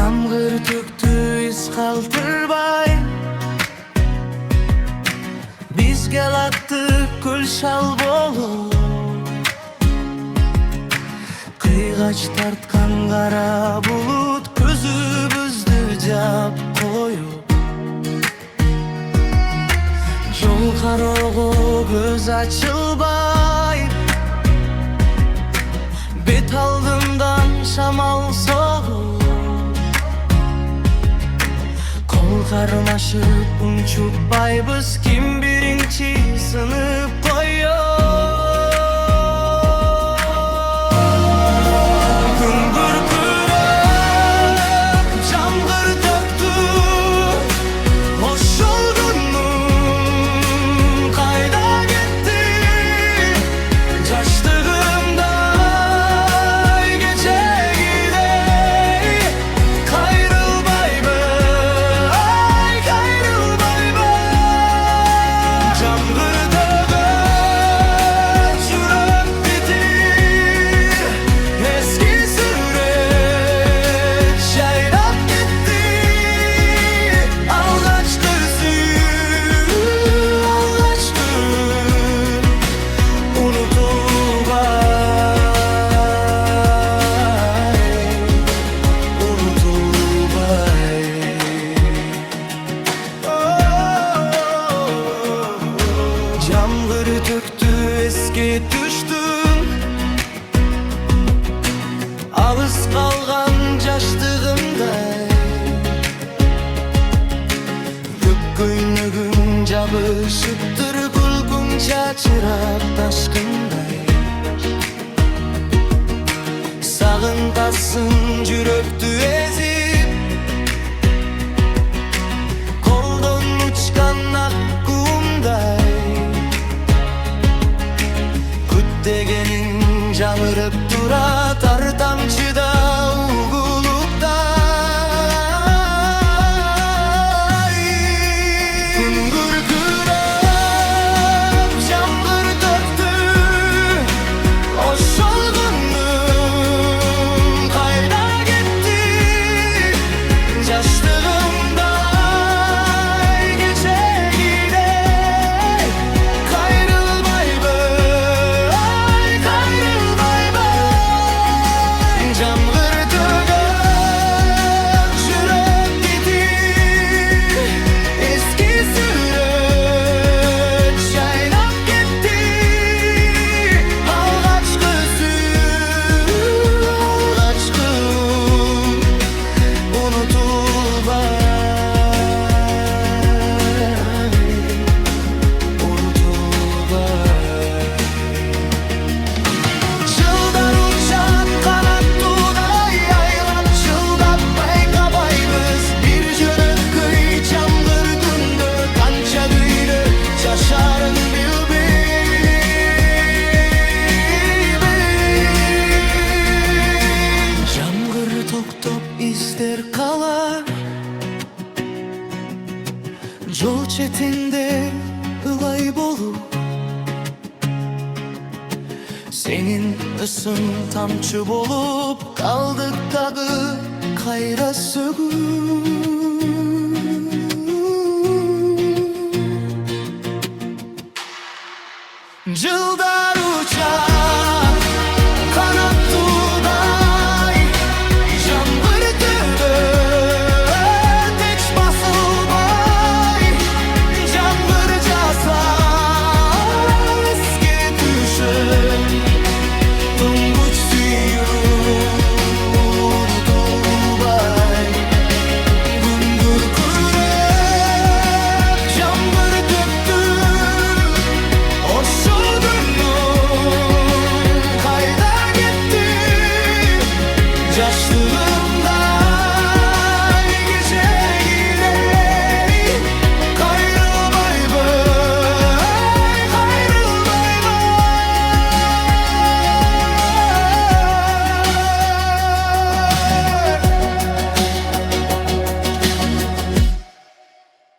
Jamgır töktü iz kaltırбай, biz gel attık gül şal bolup. Kıygaç tartkan kara bulut közübüzdü jap koyup. Yol karargo göz açılбай, bet aldımdan şamal soğup. Kol karmaşıp unçupбайбыз, kim birinci sınıp koyuyor. Jamgır töktü eski düştüm, alыс kalgan jaştığımday. Gök köynөгүң jabышыптыр күлгүң чачырап ташкындай. Сагынтасың жүрөктү ezip, колдон учкан ак кумдай. Degenin jamırıp dura tar tamçıda uğulukta. Kıngır kırıp jamgır töktü, o solgunluğum kayda gitti. Jaşlığımday geçe gider, kayrılmaydı. Jamgır töküp jürek gitti, eski süreç çaynap gitti. Algaçkısın, unutulbay, unutulbay. Жылдар учат канат тудай, айлап жылдатпай кабайбыз. Bir жөнөк көй жамгыр күндө канча күйдө жашарын билбейбиз. Jamgır токтоп издер калар, жол четинде ылай болуп. Senin ısın tamçı bolup kaldık dağı kayra sөгүп.